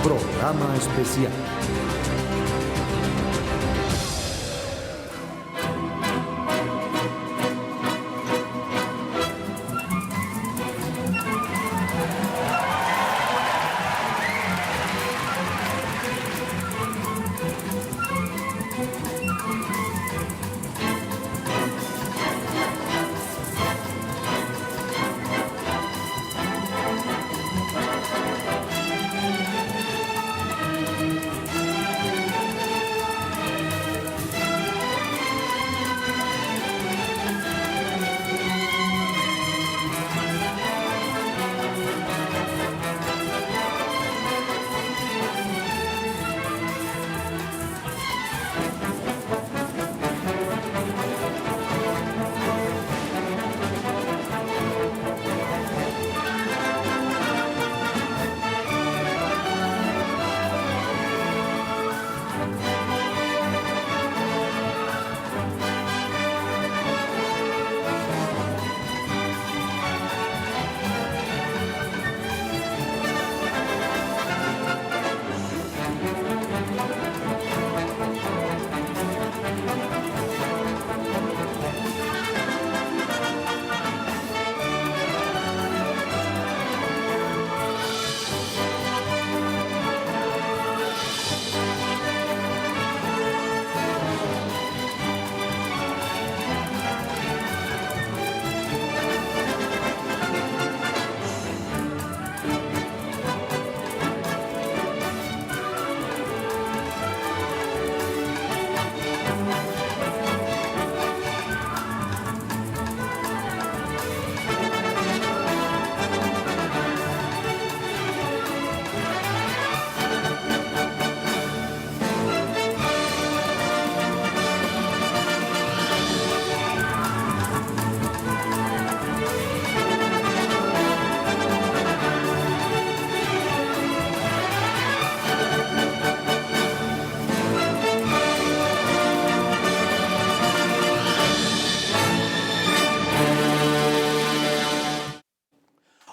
Programa especial.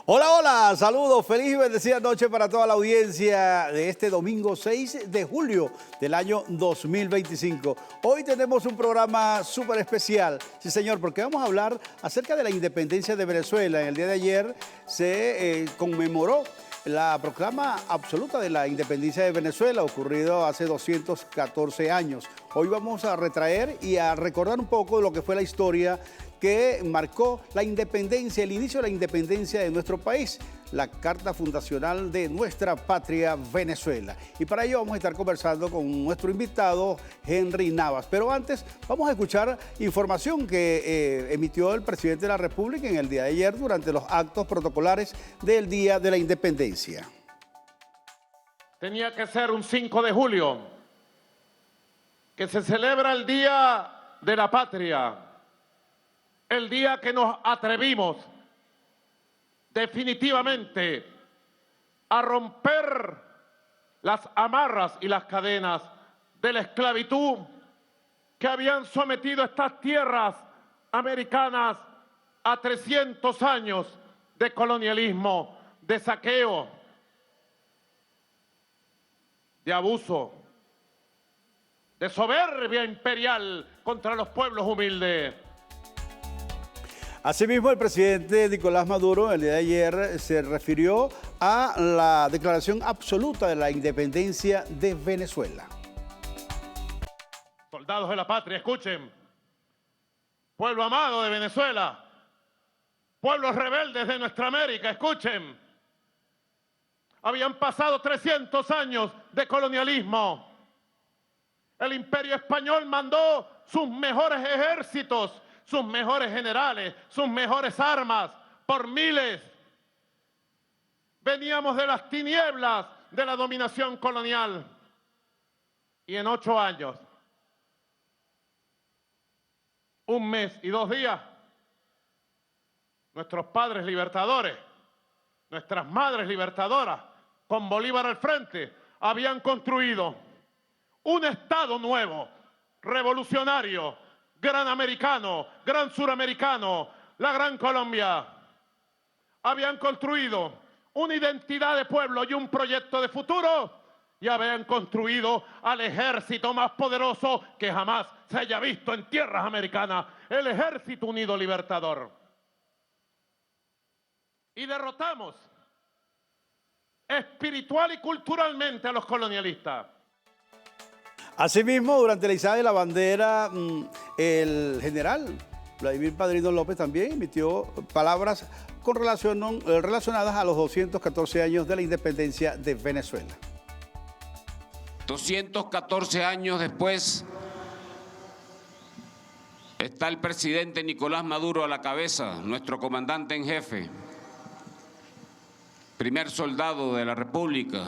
Hola, hola, saludos, feliz y bendecida noche para toda la audiencia de este domingo 6 de julio del año 2025. Hoy tenemos un programa súper especial, sí señor, porque vamos a hablar acerca de la independencia de Venezuela. En el día de ayer se conmemoró la proclama absoluta de la independencia de Venezuela, ocurrido hace 214 años. Hoy vamos a retraer y a recordar un poco de lo que fue la historia que marcó la independencia, el inicio de la independencia de nuestro país, la carta fundacional de nuestra patria Venezuela. Y para ello vamos a estar conversando con nuestro invitado Henry Navas. Pero antes vamos a escuchar información que emitió el presidente de la República en el día de ayer durante los actos protocolares del Día de la Independencia. Tenía que ser un 5 de julio, que se celebra el Día de la Patria, el día que nos atrevimos definitivamente a romper las amarras y las cadenas de la esclavitud que habían sometido estas tierras americanas a 300 años de colonialismo, de saqueo, de abuso, de soberbia imperial contra los pueblos humildes. Asimismo, el presidente Nicolás Maduro el día de ayer se refirió a la declaración absoluta de la independencia de Venezuela. Soldados de la patria, escuchen. Pueblo amado de Venezuela, pueblos rebeldes de nuestra América, escuchen. Habían pasado 300 años de colonialismo. El Imperio Español mandó sus mejores ejércitos, sus mejores generales, sus mejores armas, por miles. Veníamos de las tinieblas de la dominación colonial. Y en 8 años, 1 mes y 2 días, nuestros padres libertadores, nuestras madres libertadoras, con Bolívar al frente, habían construido un Estado nuevo, revolucionario, gran americano, gran suramericano, la Gran Colombia. Habían construido una identidad de pueblo y un proyecto de futuro y habían construido al ejército más poderoso que jamás se haya visto en tierras americanas, el Ejército Unido Libertador. Y derrotamos espiritual y culturalmente a los colonialistas. Asimismo, durante la izada de la bandera, el general Vladimir Padrino López también emitió palabras relacionadas a los 214 años de la independencia de Venezuela. 214 años después, está el presidente Nicolás Maduro a la cabeza, nuestro comandante en jefe, primer soldado de la República,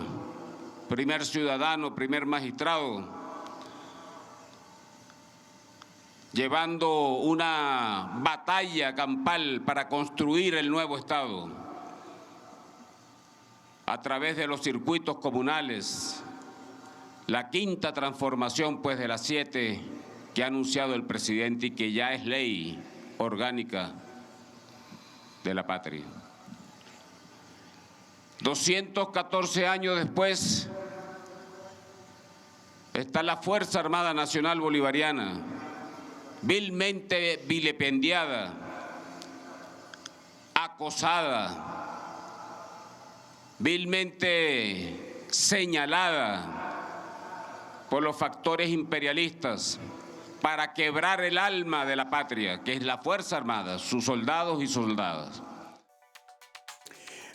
primer ciudadano, primer magistrado, llevando una batalla campal para construir el nuevo Estado a través de los circuitos comunales, la quinta transformación pues de las 7 que ha anunciado el presidente y que ya es ley orgánica de la patria. 214 años después está la Fuerza Armada Nacional Bolivariana, vilmente vilipendiada, acosada, vilmente señalada por los factores imperialistas para quebrar el alma de la patria, que es la Fuerza Armada, sus soldados y soldadas.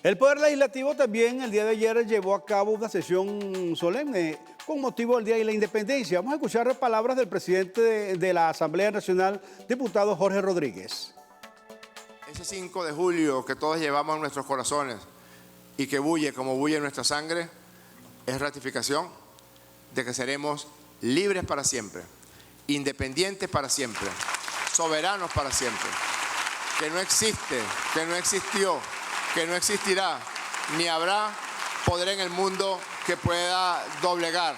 El Poder Legislativo también el día de ayer llevó a cabo una sesión solemne con motivo del Día de la Independencia. Vamos a escuchar palabras del presidente de la Asamblea Nacional, diputado Jorge Rodríguez. Ese 5 de julio que todos llevamos en nuestros corazones y que bulle como bulle nuestra sangre, es ratificación de que seremos libres para siempre, independientes para siempre, soberanos para siempre, que no existe, que no existió, que no existirá, ni habrá poder en el mundo que pueda doblegar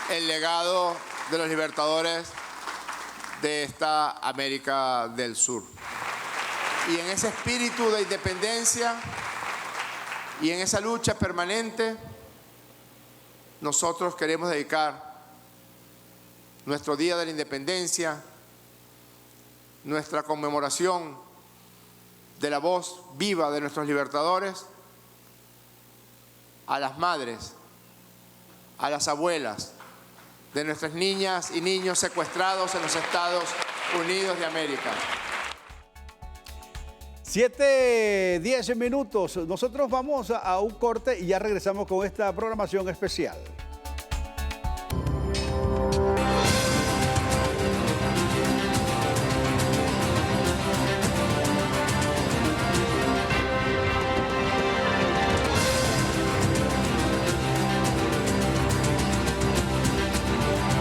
el legado de los libertadores de esta América del Sur. Y en ese espíritu de independencia y en esa lucha permanente, nosotros queremos dedicar nuestro Día de la Independencia, nuestra conmemoración de la voz viva de nuestros libertadores, a las madres, a las abuelas de nuestras niñas y niños secuestrados en los Estados Unidos de América. 7:10 minutos. Nosotros vamos a un corte y ya regresamos con esta programación especial.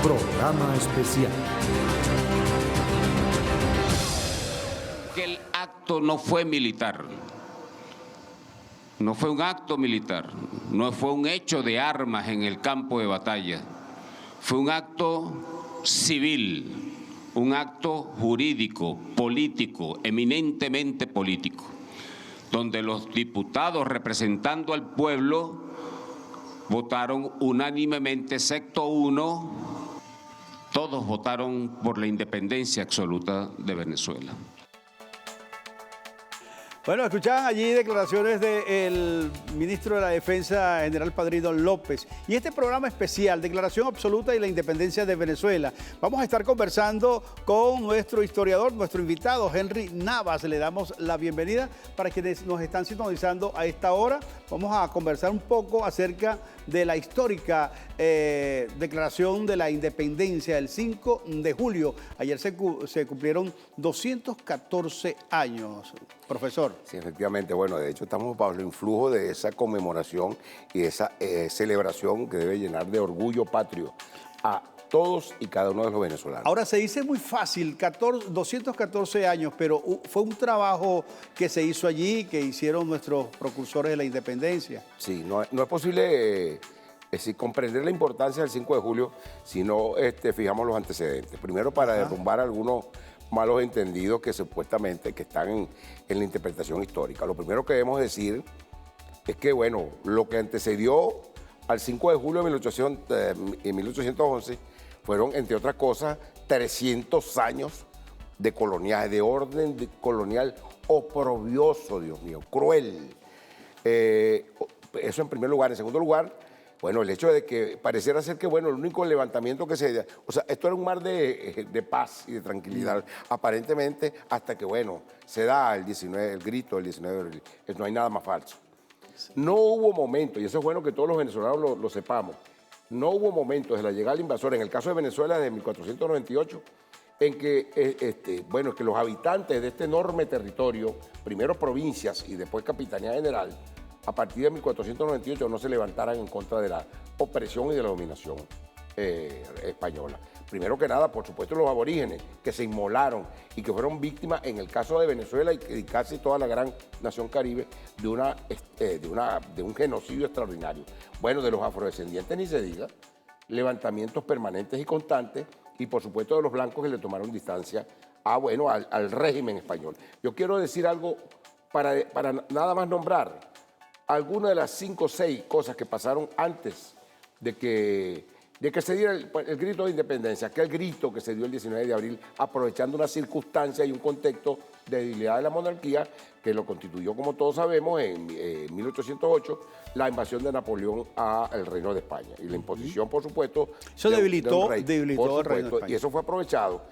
Programa especial. Que el acto no fue militar, no fue un acto militar, no fue un hecho de armas en el campo de batalla, fue un acto civil, un acto jurídico, político, eminentemente político, donde los diputados representando al pueblo votaron unánimemente, excepto uno. Todos votaron por la independencia absoluta de Venezuela. Bueno, escuchaban allí declaraciones del ministro de la Defensa, general Padrino López. Y este programa especial, Declaración Absoluta y la Independencia de Venezuela, vamos a estar conversando con nuestro historiador, nuestro invitado, Henry Navas. Le damos la bienvenida para quienes nos están sintonizando a esta hora. Vamos a conversar un poco acerca de la histórica Declaración de la Independencia del 5 de julio. Ayer se cumplieron 214 años. Profesor. Sí, efectivamente. Bueno, de hecho estamos bajo el influjo de esa conmemoración y esa celebración que debe llenar de orgullo patrio a todos y cada uno de los venezolanos. Ahora, se dice muy fácil, 214 años, pero fue un trabajo que se hizo allí, que hicieron nuestros precursores de la independencia. Sí, no es posible comprender la importancia del 5 de julio si no fijamos los antecedentes. Primero, para derrumbar algunos malos entendidos que supuestamente que están en la interpretación histórica. Lo primero que debemos decir es que, bueno, lo que antecedió al 5 de julio de 1811 fueron, entre otras cosas, 300 años de coloniaje, de orden colonial oprobioso, Dios mío, cruel. Eso en primer lugar. En segundo lugar, bueno, el hecho de que pareciera ser que, bueno, el único levantamiento que se... O sea, esto era un mar de paz y de tranquilidad, aparentemente, hasta que, bueno, se da el grito del 19 de abril. No hay nada más falso. No hubo momento, y eso es bueno que todos los venezolanos lo sepamos, no hubo momentos de la llegada del invasor, en el caso de Venezuela de 1498, en que, bueno, que los habitantes de este enorme territorio, primero provincias y después capitanía general, a partir de 1498 no se levantaran en contra de la opresión y de la dominación española. Primero que nada, por supuesto, los aborígenes que se inmolaron y que fueron víctimas, en el caso de Venezuela y casi toda la gran nación caribe, de un genocidio extraordinario. Bueno, de los afrodescendientes ni se diga, levantamientos permanentes y constantes, y por supuesto de los blancos que le tomaron distancia al régimen español. Yo quiero decir algo para nada más nombrar algunas de las 5 o 6 cosas que pasaron antes de que se diera el grito de independencia, aquel grito que se dio el 19 de abril, aprovechando una circunstancia y un contexto de debilidad de la monarquía, que lo constituyó, como todos sabemos, en 1808, la invasión de Napoleón al Reino de España y la imposición, por supuesto, eso debilitó el Reino de España. Y eso fue aprovechado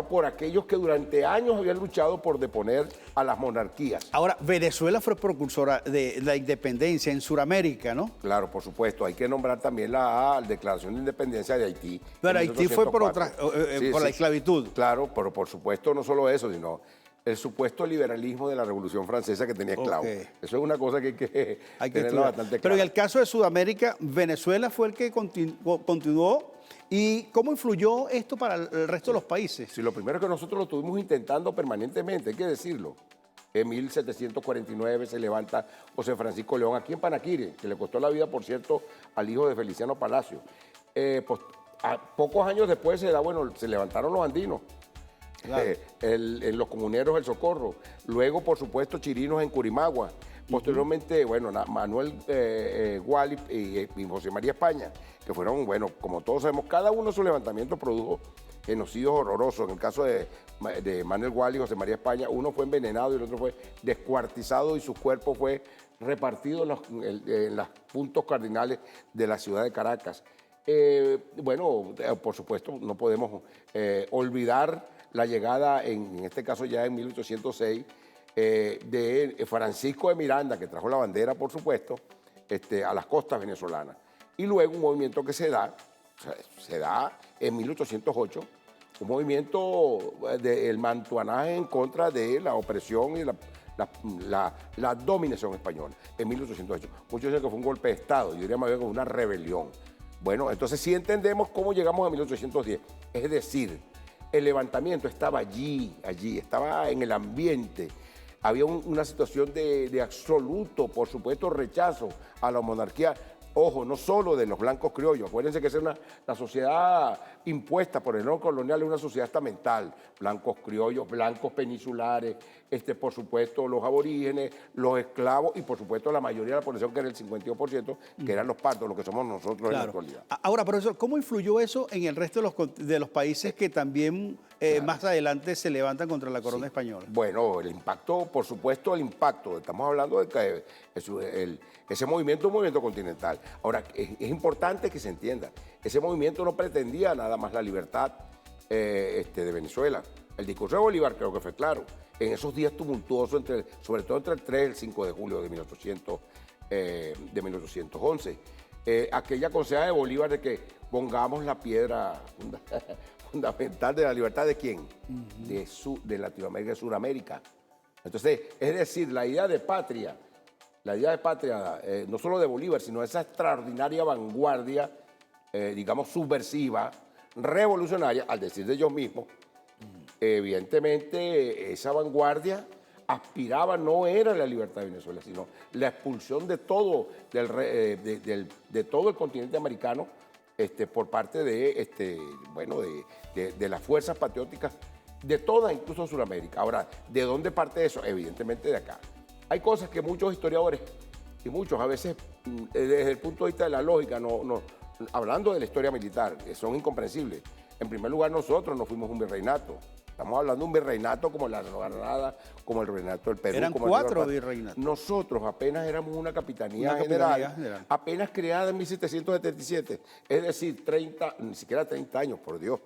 por aquellos que durante años habían luchado por deponer a las monarquías. Ahora, Venezuela fue precursora de la independencia en Sudamérica, ¿no? Claro, por supuesto. Hay que nombrar también la Declaración de Independencia de Haití. Pero Haití fue por la esclavitud. Claro, pero por supuesto no solo eso, sino el supuesto liberalismo de la Revolución Francesa que tenía esclavos. Eso es una cosa que hay que tenerlo bastante claro. Pero en el caso de Sudamérica, Venezuela fue el que continuó. ¿Y cómo influyó esto para el resto de los países? Sí, lo primero es que nosotros lo estuvimos intentando permanentemente, hay que decirlo. En 1749 se levanta José Francisco León aquí en Panaquire, que le costó la vida, por cierto, al hijo de Feliciano Palacio. Pocos años después se levantaron los andinos. Claro. En los comuneros del Socorro. Luego, por supuesto, chirinos en Curimagua. Posteriormente, Manuel Guali y José María España, que fueron, como todos sabemos, cada uno de sus levantamientos produjo genocidios horrorosos. En el caso de Manuel Guali y José María España, uno fue envenenado y el otro fue descuartizado y su cuerpo fue repartido en los puntos cardinales de la ciudad de Caracas. Por supuesto, no podemos olvidar la llegada, en este caso ya en 1806, de Francisco de Miranda, que trajo la bandera, por supuesto, a las costas venezolanas. Y luego un movimiento que se da en 1808, un movimiento del mantuanaje en contra de la opresión y la dominación española en 1808. Muchos dicen que fue un golpe de Estado, yo diría más bien como una rebelión. Bueno, entonces sí entendemos cómo llegamos a 1810. Es decir, el levantamiento estaba allí, estaba en el ambiente. Había una situación de absoluto, por supuesto, rechazo a la monarquía. Ojo, no solo de los blancos criollos. Acuérdense que es la sociedad impuesta por el neocolonial, es una sociedad estamental. Blancos criollos, blancos peninsulares, por supuesto, los aborígenes, los esclavos y, por supuesto, la mayoría de la población, que era el 52%, que eran los pardos, lo que somos nosotros en la actualidad. Ahora, profesor, ¿cómo influyó eso en el resto de los países que también más adelante se levantan contra la corona española? Bueno, el impacto, por supuesto, estamos hablando de que ese movimiento es un movimiento continental. Ahora, es importante que se entienda, ese movimiento no pretendía nada más la libertad de Venezuela. El discurso de Bolívar creo que fue claro. En esos días tumultuosos, sobre todo entre el 3 y el 5 de julio de 1811, aquella conseja de Bolívar de que pongamos la piedra fundamental de la libertad, ¿de quién? De Latinoamérica y Sudamérica. Entonces, es decir, la idea de patria, no solo de Bolívar, sino esa extraordinaria vanguardia, digamos, subversiva, revolucionaria, al decir de ellos mismos, evidentemente esa vanguardia aspiraba, no era la libertad de Venezuela, sino la expulsión de todo, de todo el continente americano por parte de las fuerzas patrióticas de toda, incluso Sudamérica. Ahora, ¿de dónde parte eso? Evidentemente de acá. Hay cosas que muchos historiadores y muchos a veces, desde el punto de vista de la lógica, hablando de la historia militar, son incomprensibles. En primer lugar, nosotros no fuimos un virreinato. Estamos hablando de un virreinato como la Nueva Granada, como el virreinato del Perú. Eran como 4 virreinatos. Nosotros apenas éramos una capitanía general, apenas creada en 1777. Es decir, ni siquiera 30 años, por Dios.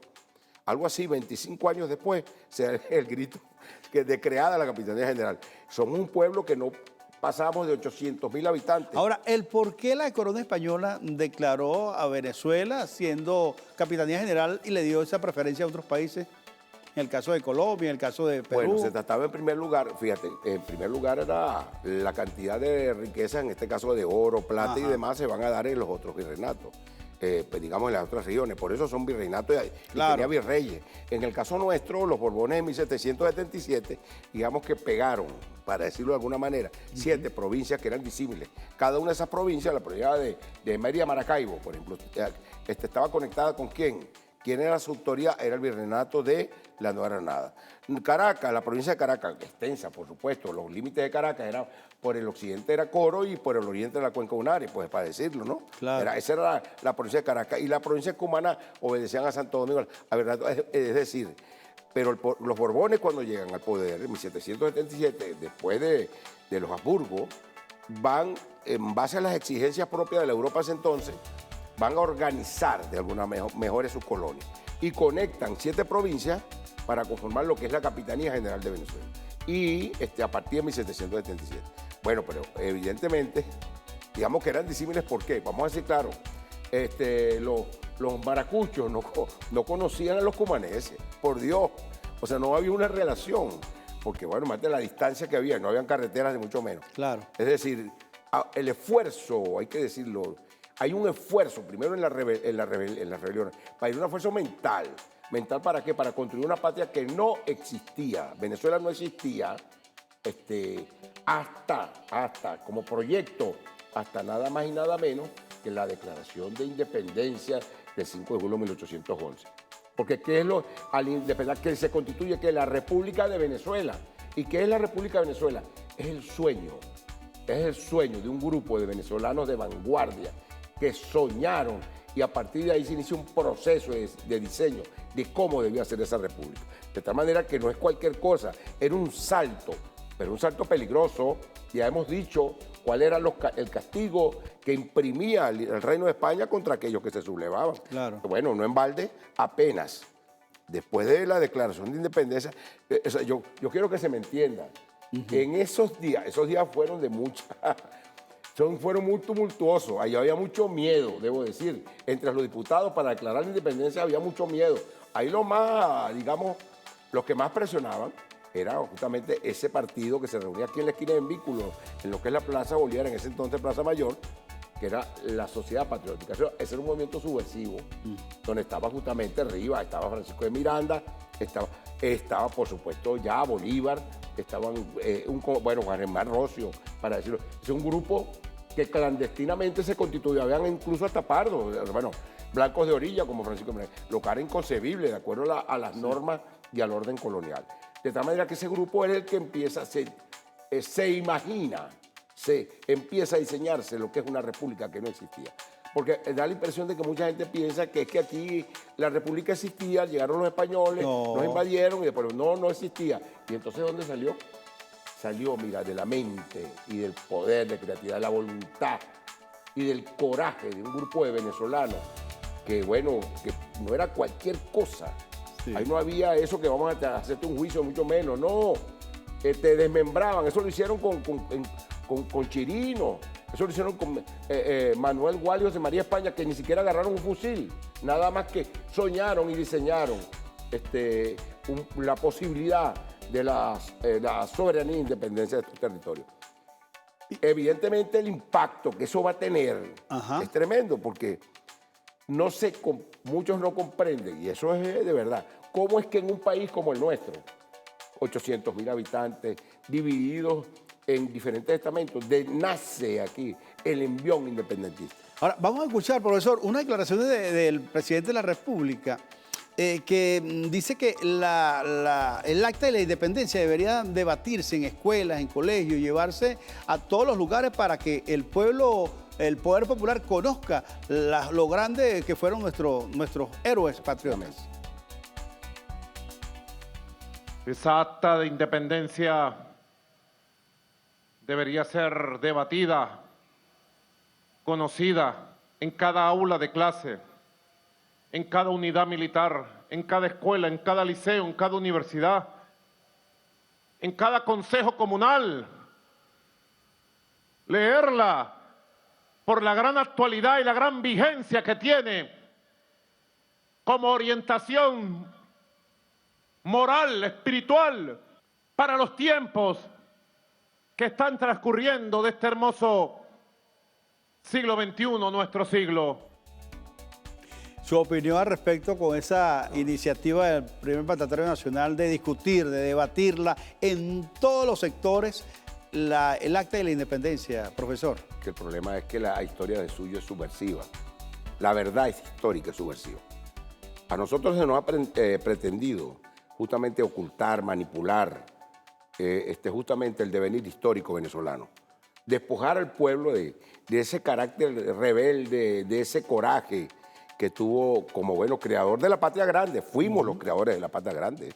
Algo así, 25 años después, se da el grito de creada la Capitanía General. Somos un pueblo que no pasamos de 800.000 habitantes. Ahora, ¿el por qué la corona española declaró a Venezuela siendo Capitanía General y le dio esa preferencia a otros países? En el caso de Colombia, en el caso de Perú. Bueno, se trataba en primer lugar, fíjate, en primer lugar era la cantidad de riquezas, en este caso de oro, plata y demás, se van a dar en los otros virreinatos. Pues digamos en las otras regiones, por eso son virreinatos y tenía virreyes. En el caso nuestro, los Borbones en 1777, digamos que pegaron, para decirlo de alguna manera, 7 provincias que eran disímiles. Cada una de esas provincias, la provincia de Mérida Maracaibo, por ejemplo, estaba conectada con ¿quién? ¿Quién era su autoría? Era el virreinato de la Nueva Granada. Caracas, la provincia de Caracas, extensa, por supuesto, los límites de Caracas eran, por el occidente era Coro y por el oriente era la Cuenca Unare, pues para decirlo, ¿no? Claro. Esa era la provincia de Caracas. Y la provincia de Cumaná obedecían a Santo Domingo. A verdad, es decir, pero los Borbones cuando llegan al poder en 1777, después de los Habsburgo, van, en base a las exigencias propias de la Europa ese entonces, van a organizar de alguna mejor sus colonias y conectan 7 provincias para conformar lo que es la Capitanía General de Venezuela. Y a partir de 1777. Bueno, pero evidentemente, digamos que eran disímiles, ¿por qué? Vamos a decir claro, los maracuchos no conocían a los cumaneses, por Dios. O sea, no había una relación, porque bueno, más de la distancia que había, no habían carreteras ni mucho menos. Claro. Es decir, el esfuerzo, hay que decirlo, hay un esfuerzo, primero en las rebeliones, para ir un esfuerzo mental. ¿Mental para qué? Para construir una patria que no existía. Venezuela no existía hasta como proyecto, hasta nada más y nada menos que la Declaración de Independencia del 5 de julio de 1811. Porque ¿qué es que se constituye? Que la República de Venezuela. ¿Y qué es la República de Venezuela? Es el sueño de un grupo de venezolanos de vanguardia que soñaron y a partir de ahí se inició un proceso de diseño de cómo debía ser esa república. De tal manera que no es cualquier cosa, era un salto, pero un salto peligroso. Ya hemos dicho cuál era el castigo que imprimía el Reino de España contra aquellos que se sublevaban. Claro. Bueno, no en balde, apenas después de la Declaración de Independencia, yo quiero que se me entienda, en esos días fueron de mucha... fueron muy tumultuosos, ahí había mucho miedo, debo decir. Entre los diputados para declarar la independencia había mucho miedo. Ahí los que más presionaban era justamente ese partido que se reunía aquí en la esquina de Envículo, en lo que es la Plaza Bolívar, en ese entonces Plaza Mayor, que era la Sociedad Patriótica. Ese era un movimiento subversivo, donde estaba justamente arriba, estaba Francisco de Miranda, estaba por supuesto ya Bolívar, estaban, Juan Germán Rocio, para decirlo. Es un grupo que clandestinamente se constituyó, habían incluso hasta pardos, blancos de orilla como Francisco de Miranda, lo que era inconcebible de acuerdo a las normas y al orden colonial. De tal manera que ese grupo era el que empieza, se imagina, se empieza a diseñarse lo que es una república que no existía. Porque da la impresión de que mucha gente piensa que es que aquí la república existía, llegaron los españoles, nos invadieron y después no existía. ¿Y entonces dónde salió? Salió, mira, de la mente y del poder, de creatividad, de la voluntad y del coraje de un grupo de venezolanos que, bueno, que no era cualquier cosa. Sí. Ahí no había eso que vamos a hacerte un juicio, mucho menos, no. Te desmembraban, eso lo hicieron con Chirino, eso lo hicieron con Manuel Gualios de María España, que ni siquiera agarraron un fusil, nada más que soñaron y diseñaron la posibilidad de la soberanía e independencia de estos territorios. Evidentemente el impacto que eso va a tener es tremendo, porque muchos no comprenden, y eso es de verdad, cómo es que en un país como el nuestro, 800.000 habitantes, divididos en diferentes estamentos, nace aquí el envión independentista. Ahora, vamos a escuchar, profesor, una declaración del presidente de la República que dice que el acta de la independencia debería debatirse en escuelas, en colegios, llevarse a todos los lugares para que el pueblo, el poder popular conozca lo grande que fueron nuestros héroes patriotas. Esa acta de independencia debería ser debatida, conocida en cada aula de clase, en cada unidad militar, en cada escuela, en cada liceo, en cada universidad, en cada consejo comunal. Leerla por la gran actualidad y la gran vigencia que tiene como orientación moral, espiritual, para los tiempos que están transcurriendo de este hermoso siglo XXI, nuestro siglo. Su opinión al respecto con esa iniciativa del primer mandatario nacional de discutir, de debatirla en todos los sectores, el acta de la independencia, profesor. Que el problema es que la historia de suyo es subversiva. La verdad es histórica, es subversiva. A nosotros se nos ha pretendido justamente ocultar, manipular justamente el devenir histórico venezolano. Despojar al pueblo de ese carácter rebelde, de ese coraje que tuvo como, bueno, creador de la patria grande. Fuimos los creadores de la patria grande.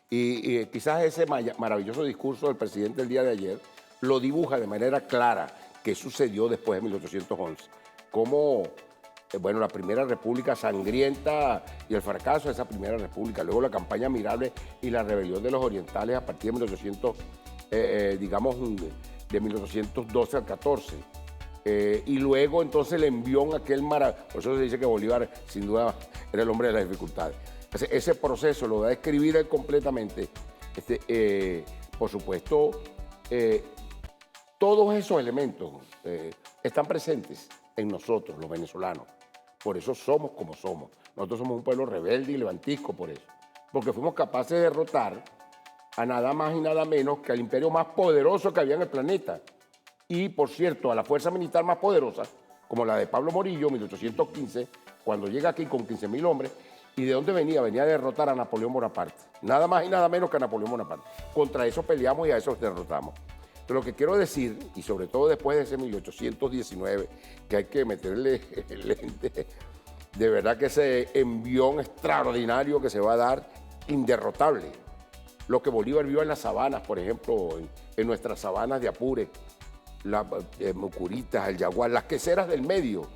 Y quizás ese maravilloso discurso del presidente el día de ayer lo dibuja de manera clara qué sucedió después de 1811. Cómo, bueno, la Primera República sangrienta y el fracaso de esa Primera República, luego la campaña admirable y la rebelión de los orientales a partir de 1800, digamos, de 1812 al 14. Y luego entonces el envión aquel maravilloso, por eso se dice que Bolívar sin duda era el hombre de las dificultades. Ese proceso lo da a escribir él completamente. Por supuesto, todos esos elementos están presentes en nosotros, los venezolanos. Por eso somos como somos. Nosotros somos un pueblo rebelde y levantisco por eso. Porque fuimos capaces de derrotar a nada más y nada menos que al imperio más poderoso que había en el planeta. Y, por cierto, a la fuerza militar más poderosa, como la de Pablo Morillo, 1815, cuando llega aquí con 15.000 hombres. ¿Y de dónde venía? Venía a derrotar a Napoleón Bonaparte. Nada más y nada menos que a Napoleón Bonaparte. Contra eso peleamos y a eso derrotamos. Pero lo que quiero decir, y sobre todo después de ese 1819, que hay que meterle el lente, de verdad que ese envión extraordinario que se va a dar, inderrotable. Lo que Bolívar vio en las sabanas, por ejemplo, en nuestras sabanas de Apure, las Mucuritas, el Yaguar, las queseras del medio.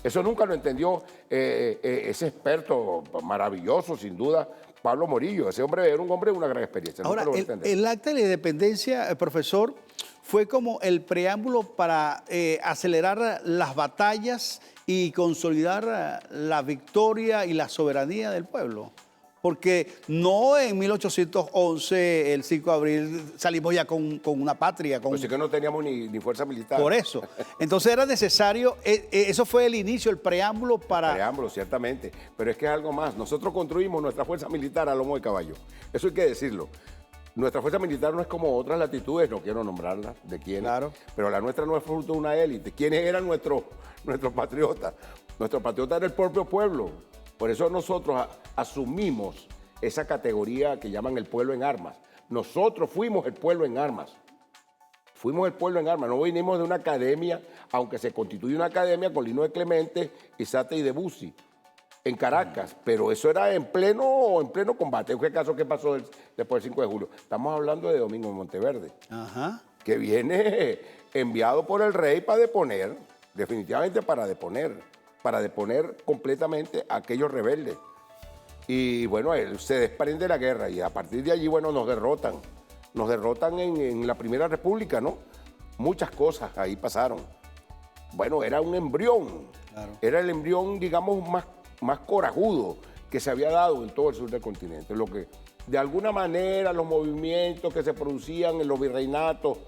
Eso nunca lo entendió ese experto maravilloso, sin duda, Pablo Morillo. Ese hombre era un hombre de una gran experiencia. Ahora, el acta de la independencia, profesor, fue como el preámbulo para acelerar las batallas y consolidar la victoria y la soberanía del pueblo. Porque no en 1811, el 5 de abril, salimos ya con una patria. Pues sí que no teníamos ni fuerza militar. Por eso. Entonces era necesario, eso fue el inicio, el preámbulo para... El preámbulo, ciertamente. Pero es que es algo más. Nosotros construimos nuestra fuerza militar a lomo de caballo. Eso hay que decirlo. Nuestra fuerza militar no es como otras latitudes, no quiero nombrarlas de quiénes, claro, pero la nuestra no es fruto de una élite. ¿Quiénes eran nuestros patriotas? Nuestro patriota era el propio pueblo. Por eso nosotros asumimos esa categoría que llaman el pueblo en armas. Nosotros fuimos el pueblo en armas. Fuimos el pueblo en armas. No vinimos de una academia, aunque se constituye una academia con Lino de Clemente, Isate y Debussy, en Caracas. Pero eso era en pleno combate. ¿Qué caso que pasó después del 5 de julio? Estamos hablando de Domingo de Monteverde, que viene enviado por el rey para deponer, definitivamente para deponer completamente a aquellos rebeldes. Y bueno, él se desprende de la guerra y a partir de allí, bueno, nos derrotan. Nos derrotan en la Primera República, ¿no? Muchas cosas ahí pasaron. Bueno, era un embrión. Claro. Era el embrión, digamos, más corajudo que se había dado en todo el sur del continente. Lo que, de alguna manera, los movimientos que se producían en los virreinatos,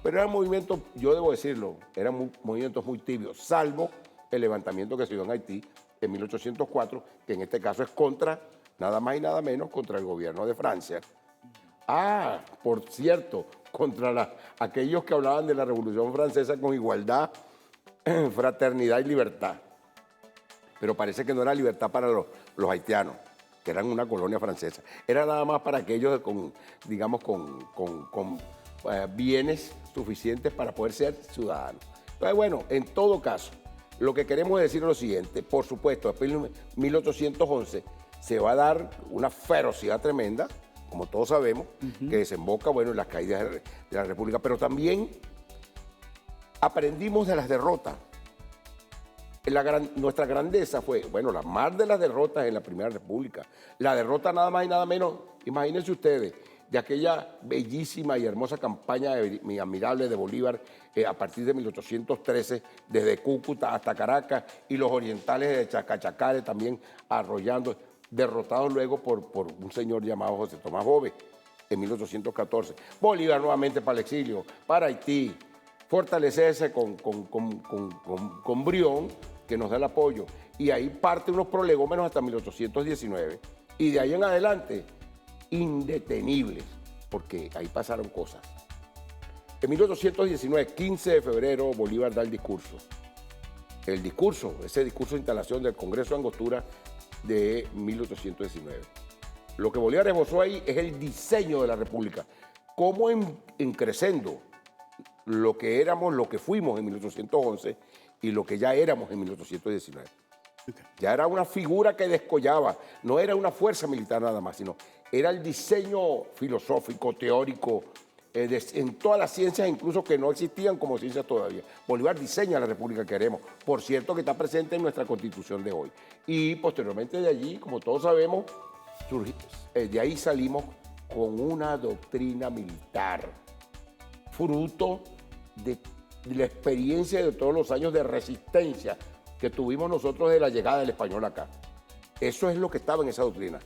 pero eran movimientos, yo debo decirlo, eran movimientos muy tibios, salvo el levantamiento que se dio en Haití en 1804, que en este caso es contra, nada más y nada menos, contra el gobierno de Francia. Ah, por cierto, contra aquellos que hablaban de la Revolución Francesa con igualdad, fraternidad y libertad. Pero parece que no era libertad para los haitianos. que eran una colonia francesa. Era nada más para aquellos con, digamos, con bienes suficientes para poder ser ciudadanos. Entonces, bueno, en todo caso, lo que queremos decir es lo siguiente. Por supuesto, después de 1811 se va a dar una ferocidad tremenda, como todos sabemos, que desemboca, bueno, en las caídas de la República, pero también aprendimos de las derrotas. Nuestra grandeza fue, bueno, la más de las derrotas en la Primera República. La derrota nada más y nada menos, imagínense ustedes, de aquella bellísima y hermosa campaña admirable de Bolívar a partir de 1813, desde Cúcuta hasta Caracas y los orientales de Chacachacare también arrollando, derrotados luego por un señor llamado José Tomás Bove en 1814. Bolívar nuevamente para el exilio, para Haití, fortalecerse con Brión, que nos da el apoyo, y ahí parte unos prolegómenos hasta 1819, y de ahí en adelante, indetenibles, porque ahí pasaron cosas. En 1819, 15 de febrero, Bolívar da el discurso. Ese discurso de instalación del Congreso de Angostura de 1819. Lo que Bolívar esbozó ahí es el diseño de la República, cómo en creciendo lo que éramos, lo que fuimos en 1811 y lo que ya éramos en 1819. Ya era una figura que descollaba, no era una fuerza militar nada más, sino era el diseño filosófico, teórico, en todas las ciencias, incluso que no existían como ciencias todavía. Bolívar diseña la república que queremos, por cierto que está presente en nuestra Constitución de hoy. Y posteriormente de allí, como todos sabemos, de ahí salimos con una doctrina militar, fruto de la experiencia de todos los años de resistencia que tuvimos nosotros de la llegada del español acá. Eso es lo que estaba en esa doctrina.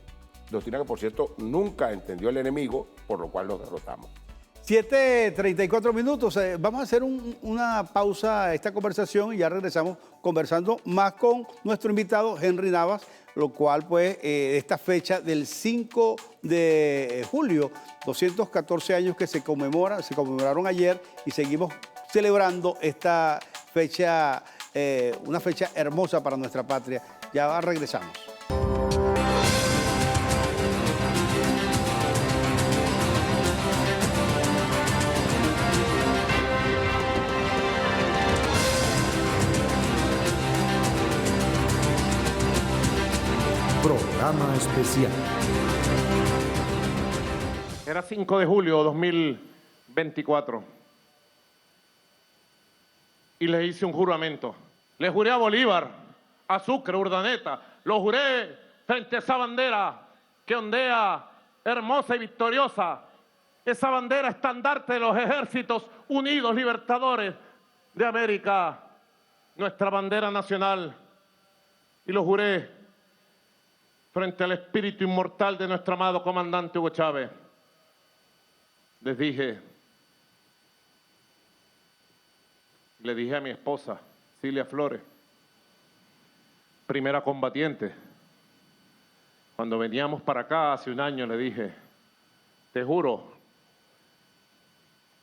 Doctrina que, por cierto, nunca entendió el enemigo, por lo cual los derrotamos. 7:34 minutos. Vamos a hacer una pausa a esta conversación y ya regresamos conversando más con nuestro invitado Henry Navas, lo cual pues esta fecha del 5 de julio, 214 años que se conmemoraron ayer y seguimos celebrando esta fecha, una fecha hermosa para nuestra patria. Ya regresamos. Programa especial. Era 5 de julio de 2024. Y le hice un juramento. Le juré a Bolívar, a Sucre, Urdaneta. Lo juré frente a esa bandera que ondea hermosa y victoriosa. Esa bandera estandarte de los ejércitos unidos libertadores de América. Nuestra bandera nacional. Y lo juré frente al espíritu inmortal de nuestro amado comandante Hugo Chávez. Les dije, le dije a mi esposa, Cilia Flores, primera combatiente, cuando veníamos para acá hace un año, le dije, te juro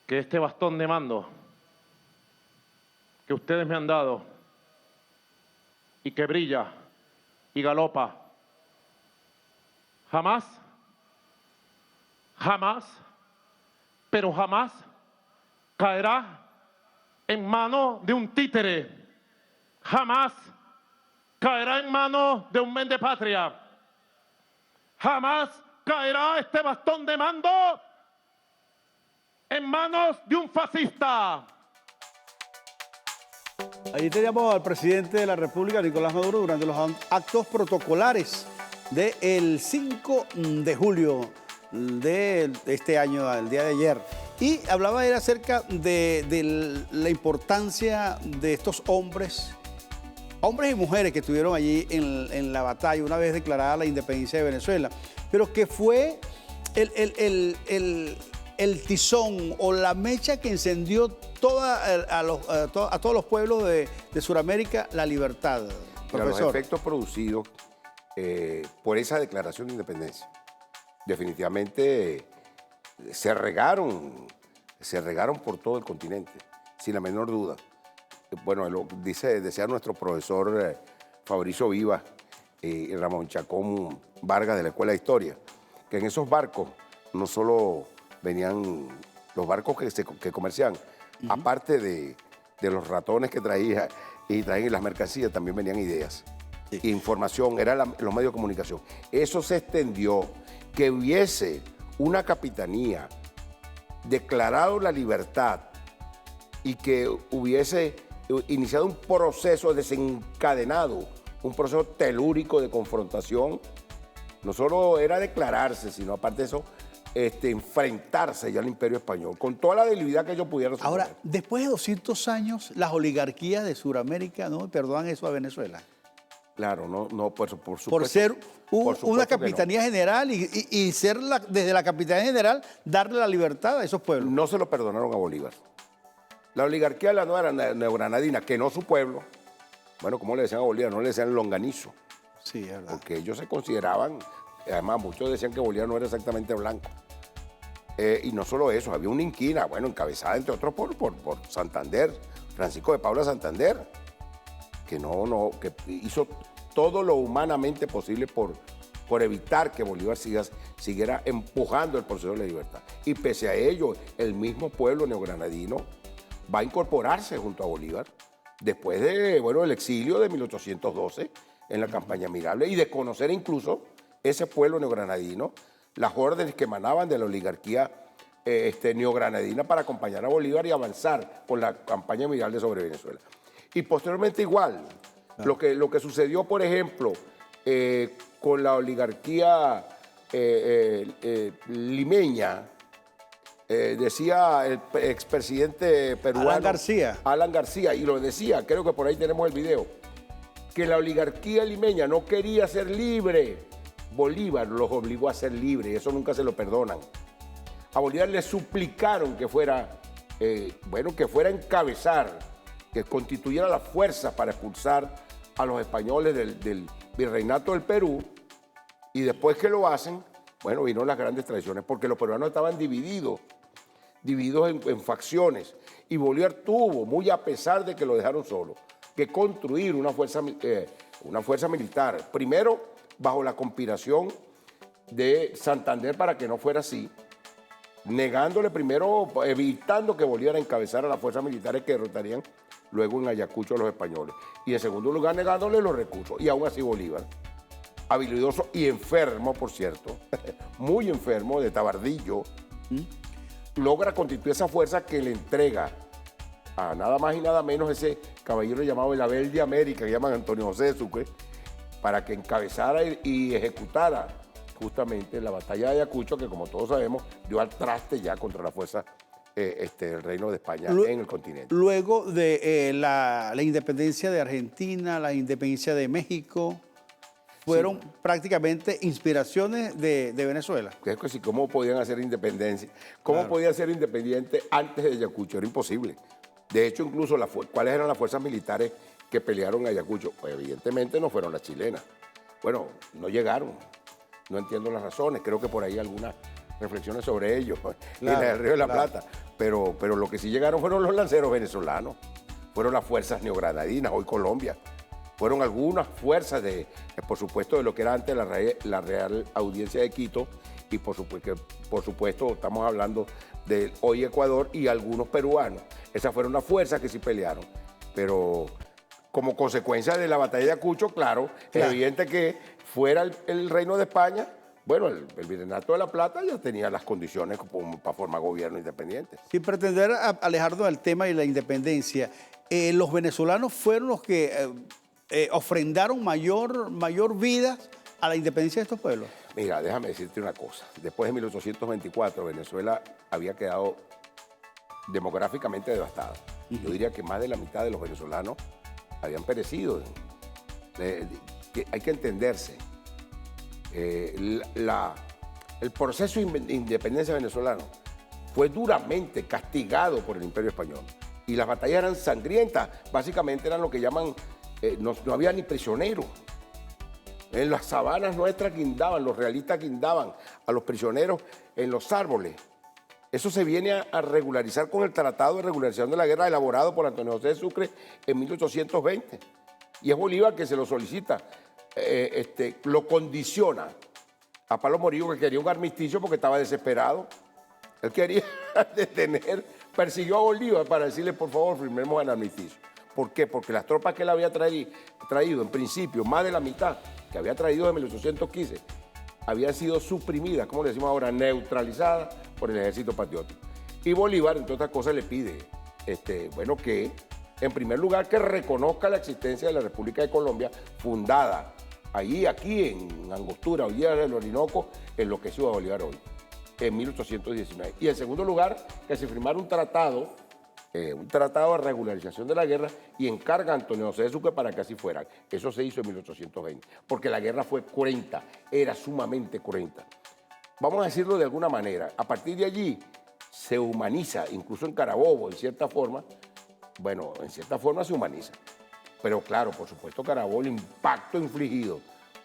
que este bastón de mando que ustedes me han dado y que brilla y galopa, jamás, pero jamás caerá en manos de un títere. Jamás caerá en manos de un mendepatria. Jamás caerá este bastón de mando en manos de un fascista. Allí teníamos al presidente de la República, Nicolás Maduro, durante los actos protocolares del 5 de julio de este año, el día de ayer. Y hablaba él acerca de la importancia de estos hombres y mujeres que estuvieron allí en la batalla una vez declarada la independencia de Venezuela, pero que fue el tizón o la mecha que encendió a todos los pueblos de Sudamérica la libertad. Mira, los efectos producidos por esa declaración de independencia definitivamente se regaron por todo el continente, sin la menor duda. Bueno, decía nuestro profesor Fabricio Vivas, y Ramón Chacón Vargas de la Escuela de Historia, que en esos barcos no solo venían los barcos que comerciaban, aparte de los ratones que traían las mercancías, también venían ideas. Sí. Información, eran los medios de comunicación. Eso se extendió, que hubiese una capitanía declarado la libertad y que hubiese iniciado un proceso desencadenado, un proceso telúrico de confrontación. No solo era declararse, sino aparte de eso, enfrentarse ya al Imperio Español, con toda la debilidad que ellos pudieran suponer. Ahora, después de 200 años, las oligarquías de Sudamérica no perdonan eso a Venezuela. Claro, no, por supuesto. Por ser por supuesto una que capitanía general y ser desde la capitanía general darle la libertad a esos pueblos. No se lo perdonaron a Bolívar. La oligarquía de la nueva neogranadina, que no su pueblo, bueno, ¿cómo le decían a Bolívar? No le decían longanizo, Sí, es verdad. porque ellos se consideraban, además muchos decían que Bolívar no era exactamente blanco. Y no solo eso, había una inquina, bueno, encabezada entre otros por Santander, Francisco de Paula Santander, que hizo todo lo humanamente posible por evitar que Bolívar siguiera empujando el proceso de la libertad. Y pese a ello, el mismo pueblo neogranadino va a incorporarse junto a Bolívar después de, el exilio de 1812 en la campaña Mirable y de conocer incluso ese pueblo neogranadino, las órdenes que emanaban de la oligarquía neogranadina para acompañar a Bolívar y avanzar con la campaña Mirable sobre Venezuela. Y posteriormente igual, lo que sucedió, por ejemplo, con la oligarquía limeña, decía el expresidente peruano Alan García, y lo decía, creo que por ahí tenemos el video, que la oligarquía limeña no quería ser libre. Bolívar los obligó a ser libre y eso nunca se lo perdonan. A Bolívar le suplicaron que fuera a encabezar, que constituyera las fuerzas para expulsar a los españoles del virreinato del Perú, y después que lo hacen, vino las grandes traiciones, porque los peruanos estaban divididos en facciones, y Bolívar tuvo, muy a pesar de que lo dejaron solo, que construir una fuerza militar, primero bajo la conspiración de Santander para que no fuera así, negándole primero, evitando que Bolívar encabezara las fuerzas militares que derrotarían luego en Ayacucho a los españoles. Y en segundo lugar, negándole los recursos. Y aún así Bolívar, habilidoso y enfermo, por cierto, muy enfermo de tabardillo, logra constituir esa fuerza que le entrega a nada más y nada menos ese caballero llamado el Abel de América, que llaman Antonio José de Sucre, para que encabezara y ejecutara justamente la batalla de Ayacucho, que como todos sabemos, dio al traste ya contra la fuerza del Reino de España en el continente. Luego de la independencia de Argentina, la independencia de México, fueron prácticamente inspiraciones de Venezuela. Es que sí, ¿cómo podían hacer independencia? ¿Cómo podía ser independiente antes de Ayacucho? Era imposible. De hecho, incluso, ¿cuáles eran las fuerzas militares que pelearon en Ayacucho? Pues evidentemente no fueron las chilenas. Bueno, no llegaron. No entiendo las razones. Creo que por ahí algunas reflexiones sobre ello, en el Río de la Plata. Pero lo que sí llegaron fueron los lanceros venezolanos. Fueron las fuerzas neogranadinas, hoy Colombia. Fueron algunas fuerzas por supuesto, de lo que era antes la Real Audiencia de Quito, y por supuesto estamos hablando de hoy Ecuador y algunos peruanos. Esas fueron las fuerzas que sí pelearon. Pero como consecuencia de la batalla de Ayacucho, claro, es evidente que fuera el Reino de España, el Virreinato de la Plata ya tenía las condiciones para formar gobierno independiente. Sin pretender alejarnos del tema de la independencia, los venezolanos fueron los que ofrendaron mayor vida a la independencia de estos pueblos. Mira, déjame decirte una cosa. Después de 1824, Venezuela había quedado demográficamente devastada. Yo diría que más de la mitad de los venezolanos habían perecido. Hay que entenderse. El proceso de independencia venezolano fue duramente castigado por el Imperio Español. Y las batallas eran sangrientas. Básicamente eran lo que llaman... no había ni prisioneros. En las sabanas nuestras guindaban, los realistas guindaban a los prisioneros en los árboles. Eso se viene a regularizar con el Tratado de Regularización de la Guerra elaborado por Antonio José de Sucre en 1820. Y es Bolívar que se lo solicita lo condiciona a Pablo Morillo, que quería un armisticio porque estaba desesperado. Él quería persiguió a Bolívar para decirle, por favor, firmemos el armisticio. ¿Por qué? Porque las tropas que él había traído, en principio, más de la mitad, que había traído de 1815, habían sido suprimidas, como le decimos ahora, neutralizadas por el ejército patriótico. Y Bolívar, entre otras cosas, le pide, que, en primer lugar, que reconozca la existencia de la República de Colombia, fundada aquí en Angostura, hoy día del Orinoco, en lo que es Ciudad Bolívar hoy, en 1819. Y en segundo lugar, que se firmara un tratado de regularización de la guerra y encarga a Antonio José de Sucre para que así fuera. Eso se hizo en 1820, porque la guerra fue cruenta, era sumamente cruenta. Vamos a decirlo de alguna manera. A partir de allí se humaniza, incluso en Carabobo, en cierta forma se humaniza. Pero claro, por supuesto, Carabobo, el impacto infligido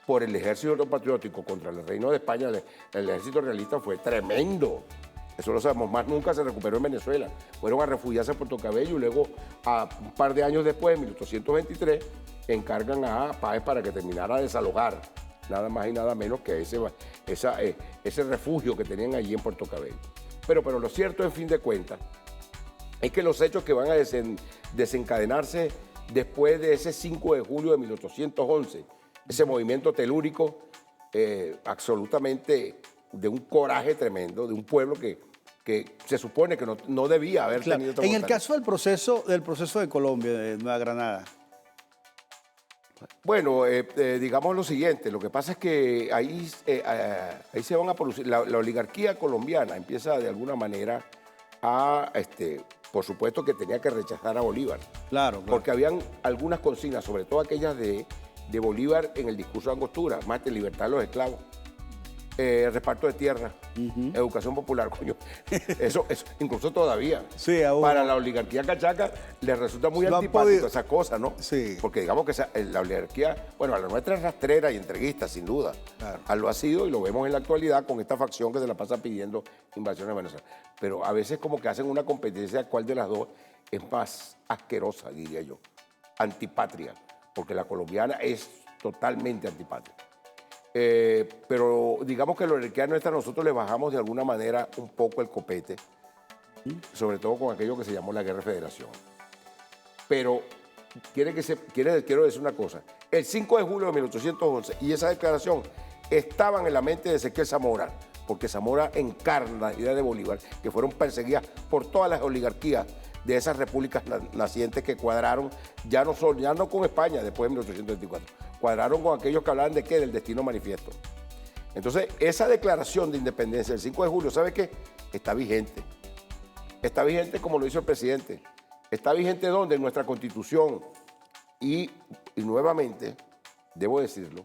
por el ejército patriótico contra el Reino de España, el ejército realista, fue tremendo. Eso lo sabemos, más nunca se recuperó en Venezuela. Fueron a refugiarse a Puerto Cabello y luego, un par de años después, en 1823, encargan a Páez para que terminara de desalojar, nada más y nada menos que ese refugio que tenían allí en Puerto Cabello. Pero lo cierto, en fin de cuentas, es que los hechos que van a desencadenarse después de ese 5 de julio de 1811, ese movimiento telúrico, absolutamente de un coraje tremendo, de un pueblo que se supone que no debía haber tenido. En el caso del proceso de Colombia, de Nueva Granada. Bueno, digamos lo siguiente, lo que pasa es que ahí se van a producir, la oligarquía colombiana empieza de alguna manera a, por supuesto que tenía que rechazar a Bolívar. Claro. Porque habían algunas consignas, sobre todo aquellas de Bolívar en el discurso de Angostura, más de libertad de los esclavos, reparto de tierra, educación popular, coño. Eso, incluso todavía. Sí, para la oligarquía cachaca les resulta muy antipático esa cosa, ¿no? Sí. Porque digamos que la oligarquía, bueno, a la nuestra es rastrera y entreguista, sin duda. Claro. Lo ha sido y lo vemos en la actualidad con esta facción que se la pasa pidiendo invasiones a Venezuela. Pero a veces como que hacen una competencia cuál de las dos es más asquerosa, diría yo. Antipatria, porque la colombiana es totalmente antipatria. Pero digamos que la oligarquía nuestra, nosotros le bajamos de alguna manera un poco el copete, sobre todo con aquello que se llamó la Guerra de Federación. Pero quiero decir una cosa, el 5 de julio de 1811 y esa declaración estaban en la mente de Ezequiel Zamora, porque Zamora encarna la idea de Bolívar, que fueron perseguidas por todas las oligarquías de esas repúblicas nacientes que cuadraron, ya no con España después de 1824, cuadraron con aquellos que hablaban de qué, del destino manifiesto. Entonces, esa declaración de independencia del 5 de julio, ¿sabe qué? Está vigente. Está vigente como lo hizo el presidente. Está vigente ¿dónde? En nuestra Constitución. Y nuevamente, debo decirlo,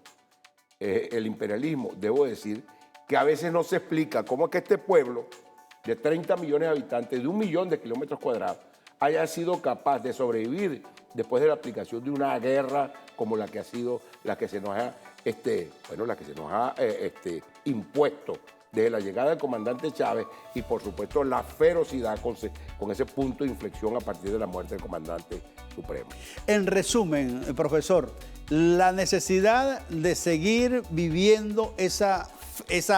el imperialismo, debo decir, que a veces no se explica cómo es que este pueblo de 30 millones de habitantes, de 1 millón de kilómetros cuadrados, haya sido capaz de sobrevivir después de la aplicación de una guerra como la que ha sido, la que se nos ha impuesto desde la llegada del comandante Chávez y por supuesto la ferocidad con ese punto de inflexión a partir de la muerte del comandante supremo. En resumen, profesor, la necesidad de seguir viviendo esa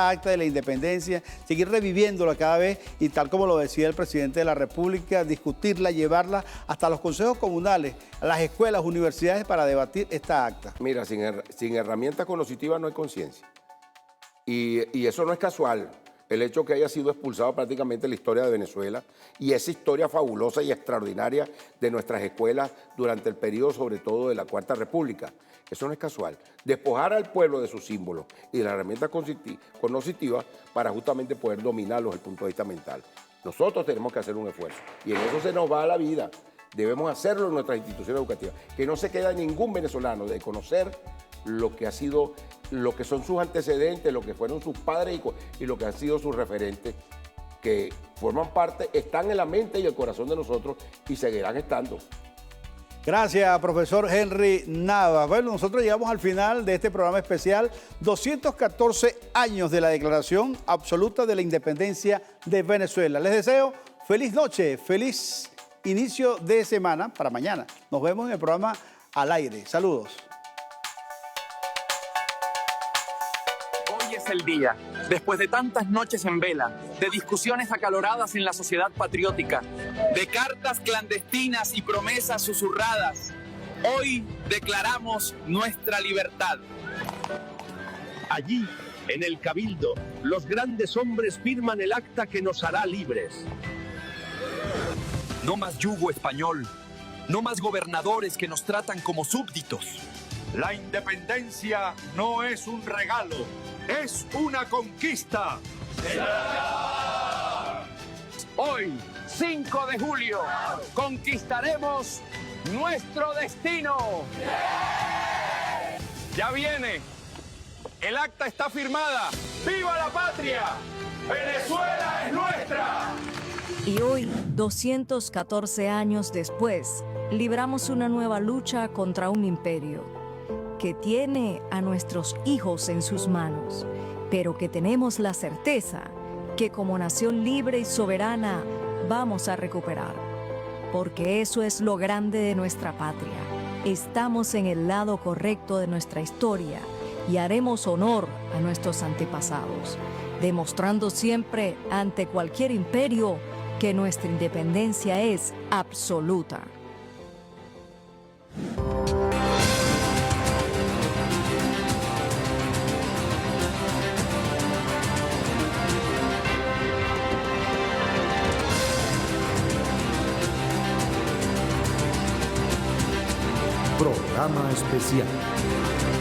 acta de la independencia, seguir reviviéndola cada vez y tal como lo decía el presidente de la República, discutirla, llevarla hasta los consejos comunales, a las escuelas, universidades para debatir esta acta. Mira, sin herramientas cognitivas no hay conciencia. Y eso no es casual. El hecho que haya sido expulsado prácticamente de la historia de Venezuela y esa historia fabulosa y extraordinaria de nuestras escuelas durante el periodo, sobre todo, de la Cuarta República. Eso no es casual. Despojar al pueblo de sus símbolos y de las herramientas cognitivas para justamente poder dominarlos desde el punto de vista mental. Nosotros tenemos que hacer un esfuerzo y en eso se nos va la vida. Debemos hacerlo en nuestras instituciones educativas. Que no se queda ningún venezolano de conocer lo que ha sido, lo que son sus antecedentes, lo que fueron sus padres y lo que han sido sus referentes, que forman parte, están en la mente y el corazón de nosotros y seguirán estando. Gracias, profesor Henry Navas. Bueno, nosotros llegamos al final de este programa especial, 214 años de la Declaración Absoluta de la Independencia de Venezuela. Les deseo feliz noche, feliz inicio de semana para mañana. Nos vemos en el programa Al Aire. Saludos. es el día. Después de tantas noches en vela, de discusiones acaloradas en la sociedad patriótica, de cartas clandestinas y promesas susurradas, hoy declaramos nuestra libertad. Allí, en el Cabildo, los grandes hombres firman el acta que nos hará libres. No más yugo español, no más gobernadores que nos tratan como súbditos. La independencia no es un regalo, es una conquista. Hoy, 5 de julio, conquistaremos nuestro destino. Ya viene. El acta está firmada. ¡Viva la patria! ¡Venezuela es nuestra! Y hoy, 214 años después, libramos una nueva lucha contra un imperio que tiene a nuestros hijos en sus manos, pero que tenemos la certeza que como nación libre y soberana vamos a recuperar. Porque eso es lo grande de nuestra patria. Estamos en el lado correcto de nuestra historia y haremos honor a nuestros antepasados, demostrando siempre ante cualquier imperio que nuestra independencia es absoluta. Programa especial.